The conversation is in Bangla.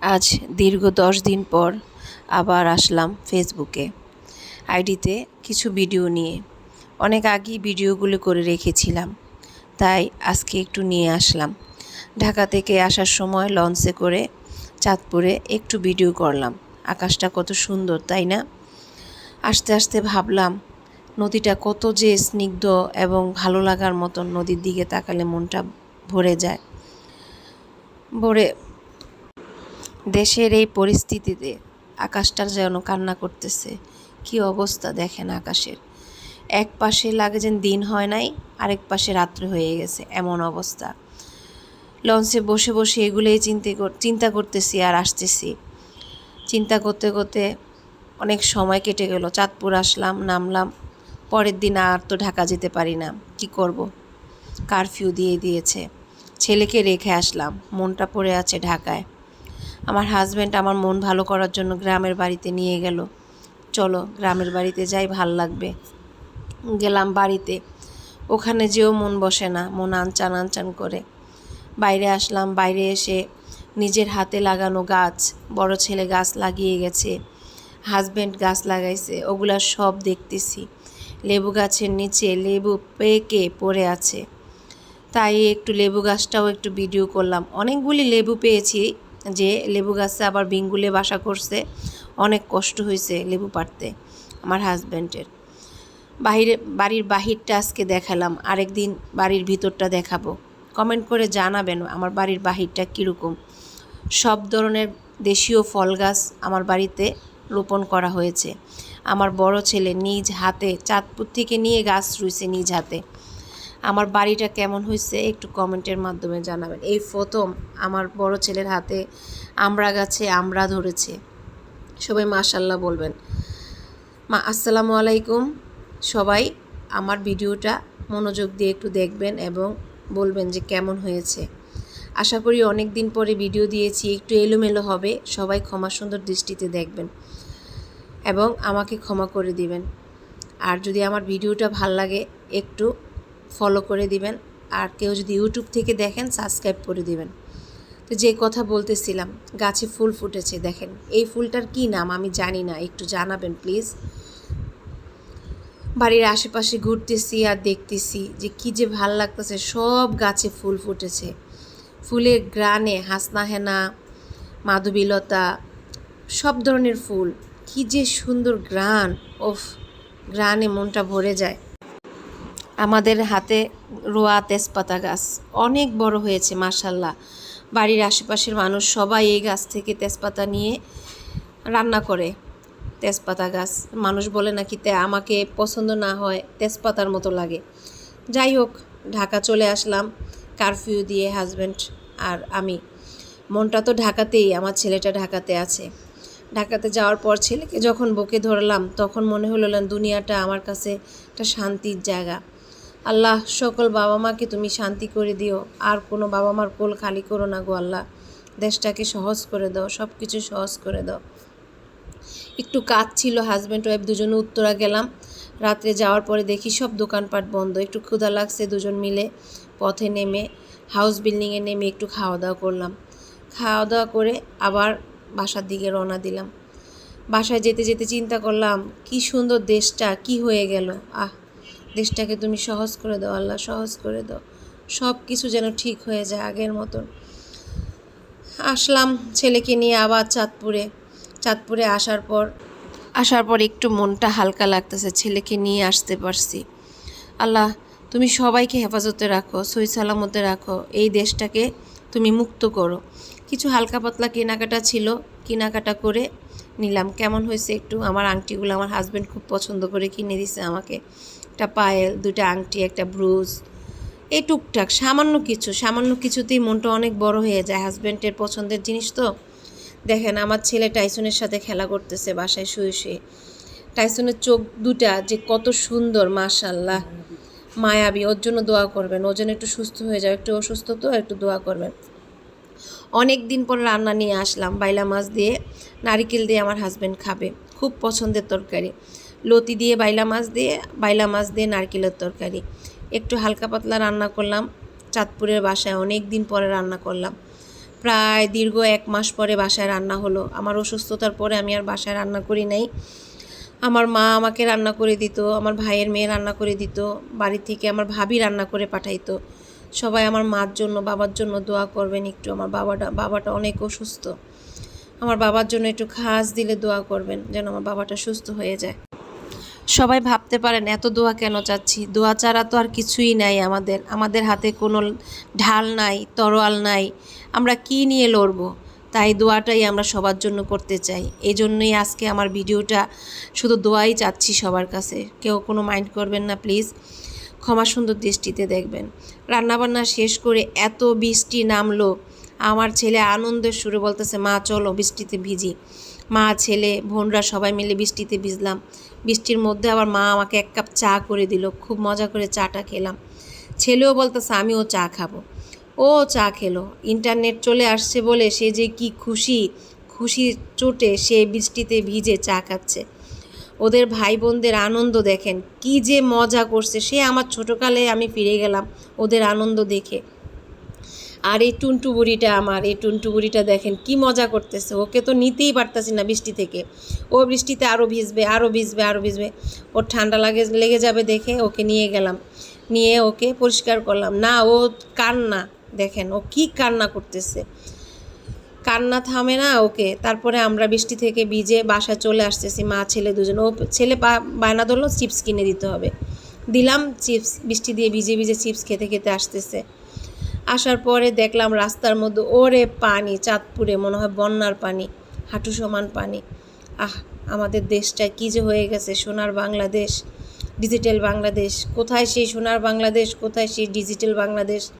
আজ দীর্ঘ 10 দিন পর আবার আসলাম ফেসবুকে। আইডিতে কিছু ভিডিও নিয়ে। অনেক আগেই ভিডিওগুলো করে রেখেছিলাম, তাই আজকে একটু নিয়ে আসলাম। ঢাকা থেকে আসার সময় লঞ্চে করে চাঁদপুরে একটু ভিডিও করলাম। আকাশটা কত সুন্দর, তাই না? আস্তে আস্তে ভাবলাম নদীটা কত যে স্নিগ্ধ এবং ভালো লাগার মতন। নদীর দিকে তাকালে মনটা ভরে যায়। দেশের এই পরিস্থিতিতে আকাশটা যেন কান্না করতেছে। কি অবস্থা দেখেন আকাশের। এক পাশে লাগে যেন দিন হয় নাই, আরেক পাশে রাত্রে হয়ে গেছে, এমন অবস্থা। লঞ্চে বসে বসে এগুলোই চিন্তা করতেছি আর আসতেছি। চিন্তা করতে করতে অনেক সময় কেটে গেল। চাঁদপুর আসলাম, নামলাম। পরের দিন আর তো ঢাকা যেতে পারি না, কি করব। কারফিউ দিয়ে দিয়েছে। ছেলেকে রেখে আসলাম, মনটা পড়ে আছে ঢাকায়। আমার হাজব্যান্ড আমার মন ভালো করার জন্য গ্রামের বাড়িতে নিয়ে গেল। চলো গ্রামের বাড়িতে যাই, ভাল লাগবে। গেলাম বাড়িতে। ওখানে যেও মন বসে না, মন আনচান আনচান করে। বাইরে আসলাম। বাইরে এসে নিজের হাতে লাগানো গাছ, বড় ছেলে গাছ লাগিয়ে গেছে, হাজব্যান্ড গাছ লাগাইছে, ওগুলা সব দেখতেছি। লেবু গাছের নিচে লেবু পেকে পড়ে আছে, তাই একটু লেবু গাছটাও একটু ভিডিও করলাম। অনেকগুলি লেবু পেয়েছি, যে লেবু গাছে আবার বিঙ্গুলে বাসা করছে। অনেক কষ্ট হয়েছে লেবু পাড়তে আমার হাজব্যান্ডের। বাড়ির বাহিরটা আজকে দেখালাম, আরেকদিন বাড়ির ভিতরটা দেখাবো। কমেন্ট করে জানাবেন আমার বাড়ির বাহিরটা কীরকম। সব ধরনের দেশীয় ফল গাছ আমার বাড়িতে রোপণ করা হয়েছে। আমার বড় ছেলে নিজ হাতে চাঁদপুর থেকে নিয়ে গাছ রুইছে নিজ হাতে। আমার বাড়িটা কেমন হয়েছে একটু কমেন্টের মাধ্যমে জানাবেন। এই প্রথম আমার বড় ছেলের হাতে আমড়া গাছে আমড়া ধরেছে। সবাই মাশাল্লাহ বলবেন। আসসালামু আলাইকুম। সবাই আমার ভিডিওটা মনোযোগ দিয়ে একটু দেখবেন এবং বলবেন যে কেমন হয়েছে। আশা করি অনেক দিন পরে ভিডিও দিয়েছি, একটু এলোমেলো হবে। সবাই ক্ষমা সুন্দর দৃষ্টিতে দেখবেন এবং আমাকে ক্ষমা করে দিবেন। আর যদি আমার ভিডিওটা ভাল লাগে একটু ফলো করে দিবেন। আর কেউ যদি ইউটিউব থেকে দেখেন সাবস্ক্রাইব করে দিবেন। তো যে কথা বলতেছিলাম, গাছে ফুল ফুটেছে দেখেন। এই ফুলটার কি নাম আমি জানি না, একটু জানাবেন প্লিজ। বাড়ির আশেপাশে ঘুরতেছি আর দেখতেছি যে কি যে ভাল লাগতেছে। সব গাছে ফুল ফুটেছে। ফুলের গ্রানে হাসনা হেনা, মাধবীলতা, সব ধরনের ফুল। কি যে সুন্দর গ্রান, ওফ, গ্রানে মনটা ভরে যায়। আমাদের হাতে রোয়া তেজপাতা গাছ অনেক বড় হয়েছে মাশাল্লাহ। বাড়ির আশেপাশের মানুষ সবাই এই গাছ থেকে তেজপাতা নিয়ে রান্না করে। তেজপাতা গাছ মানুষ বলে নাকি আমাকে পছন্দ না হয়, তেজপাতার মতো লাগে। যাই হোক, ঢাকা চলে আসলাম কারফিউ দিয়ে, হাজব্যান্ড আর আমি। মনটা তো ঢাকাতেই, আমার ছেলেটা ঢাকাতে আছে। ঢাকাতে যাওয়ার পর ছেলেকে যখন বুকে ধরলাম তখন মনে হলো দুনিয়াটা আমার কাছে একটা শান্তির জায়গা। আল্লাহ, সকল বাবা মাকে তুমি শান্তি করে দিও, আর কোনো বাবা মার কোল খালি করো না গো আল্লাহ। দেশটাকে সহজ করে দাও, সব কিছু সহজ করে দাও। একটু কাজ ছিল, হাজব্যান্ড ওয়াইফ দুজনে উত্তরা গেলাম। রাত্রে যাওয়ার পরে দেখি সব দোকানপাট বন্ধ। একটু ক্ষুধা লাগছে, দুজন মিলে পথে নেমে হাউস বিল্ডিংয়ে নেমে একটু খাওয়া দাওয়া করলাম। খাওয়া দাওয়া করে আবার বাসার দিকে রওনা দিলাম। বাসায় যেতে যেতে চিন্তা করলাম কি সুন্দর দেশটা কি হয়ে গেল। দেশটাকে তুমি সহজ করে দাও আল্লাহ, সহজ করে দাও। সব কিছু যেন ঠিক হয়ে যায় আগের মতন। আসলাম ছেলেকে নিয়ে আবার চাঁদপুরে আসার পর একটু মনটা হালকা লাগতেছে। ছেলেকে নিয়ে আসতে পারছি। আল্লাহ, তুমি সবাইকে হেফাজতে রাখো, সহি সালামতে রাখো, এই দেশটাকে তুমি মুক্ত করো। কিছু হালকা পাতলা কেনাকাটা ছিল, কেনাকাটা করে নিলাম। কেমন হয়েছে একটু আমার আংটিগুলো আমার হাজব্যান্ড খুব পছন্দ করে কিনে দিছে আমাকে। একটা পায়েল, দুটা আংটি, একটা ব্রুজ, এই টুকটাক সামান্য কিছুতেই মনটা অনেক বড় হয়ে যায়। হাজব্যান্ডের পছন্দের জিনিস তো। দেখেন আমার ছেলে টাইসনের সাথে খেলা করতেছে বাসায় শুয়ে শুয়ে। টাইসনের চোখ দুটা যে কত সুন্দর মাশাল্লাহ, মায়াবী। ওর জন্য দোয়া করবেন, ওর জন্য একটু সুস্থ হয়ে যাবে। একটু অসুস্থ তো, একটু দোয়া করবেন। অনেক দিন পর রান্না নিয়ে আসলাম, বাইলা মাছ দিয়ে নারিকেল দিয়ে আমার হাজব্যান্ড খাবে, খুব পছন্দের তরকারি। লতি দিয়ে বাইলা মাছ দিয়ে নারকেলের তরকারি। একটু হালকা পাতলা রান্না করলাম চাঁদপুরের বাসায়, অনেক দিন পরে রান্না করলাম। প্রায় দীর্ঘ 1 মাস পরে বাসায় রান্না হলো। আমার অসুস্থতার পরে আমি আর বাসায় রান্না করি নাই। আমার মা আমাকে রান্না করে দিত, আমার ভাইয়ের মেয়ে রান্না করে দিত, বাড়ি থেকে আমার ভাবি রান্না করে পাঠাইতো। সবাই আমার মার জন্য, বাবার জন্য দোয়া করবেন একটু। আমার বাবাটা অনেক অসুস্থ। আমার বাবার জন্য একটু খাস দিলে দোয়া করবেন যেন আমার বাবাটা সুস্থ হয়ে যায়। সবাই ভাবতে পারেন এত দোয়া কেন চাচ্ছি। দোয়া ছাড়া তো আর কিছুই নাই আমাদের হাতে কোনো ঢাল নাই, তরোয়াল নাই। আমরা কি নিয়ে লড়বো? তাই দোয়াটাই আমরা সবার জন্য করতে চাই। এই জন্যই আজকে আমার ভিডিওটা শুধু দোয়াই চাচ্ছি সবার কাছে। কেউ কোনো মাইন্ড করবেন না প্লিজ, ক্ষমা সুন্দর দৃষ্টিতে দেখবেন। রান্নাবান্না শেষ করে এত বৃষ্টি নামলো, আমার ছেলে আনন্দের সুরে বলতেছে, মা চলো বৃষ্টিতে ভিজি। মা, ছেলে, বোনরা সবাই মিলে বৃষ্টিতে ভিজলাম। বৃষ্টির মধ্যে আবার মা আমাকে 1 কাপ চা করে দিল। খুব মজা করে চাটা খেলাম। ছেলেও বলতেছে আমিও চা খাবো। ও চা খেলো। ইন্টারনেট চলে আসছে বলে সে যে কি খুশির চোটে সে বৃষ্টিতে ভিজে চা খাচ্ছে। ওদের ভাই বোনদের আনন্দ দেখেন, কি যে মজা করছে। সে আমার ছোটোকালে আমি ফিরে গেলাম ওদের আনন্দ দেখে। আর এই টুনটু বুড়িটা দেখেন কি মজা করতেছে। ওকে তো নিতেই পারতাছি না বৃষ্টি থেকে। ও বৃষ্টিতে আরও ভিজবে। ওর ঠান্ডা লেগে যাবে দেখে ওকে নিয়ে গেলাম, নিয়ে ওকে পরিষ্কার করলাম। না, ও কান্না দেখেন, ও কি কান্না করতেছে, কান্না থামে না ওকে। তারপরে আমরা বৃষ্টি থেকে ভিজে বাসায় চলে আসতেছি, মা ছেলে দুজন। ও ছেলে বায়না ধরলো চিপস কিনে দিতে হবে, দিলাম চিপস। বৃষ্টি দিয়ে ভিজে চিপস খেতে আসতেছে। আসার পরে দেখলাম রাস্তার মধ্যে ওরে পানি, চাঁদপুরে মনে হয় বন্যার পানি, হাঁটু সমান পানি। আমাদের দেশটা কী যে হয়ে গেছে, সোনার বাংলাদেশ, ডিজিটাল বাংলাদেশ। কোথায় সেই সোনার বাংলাদেশ, কোথায় সেই ডিজিটাল বাংলাদেশ?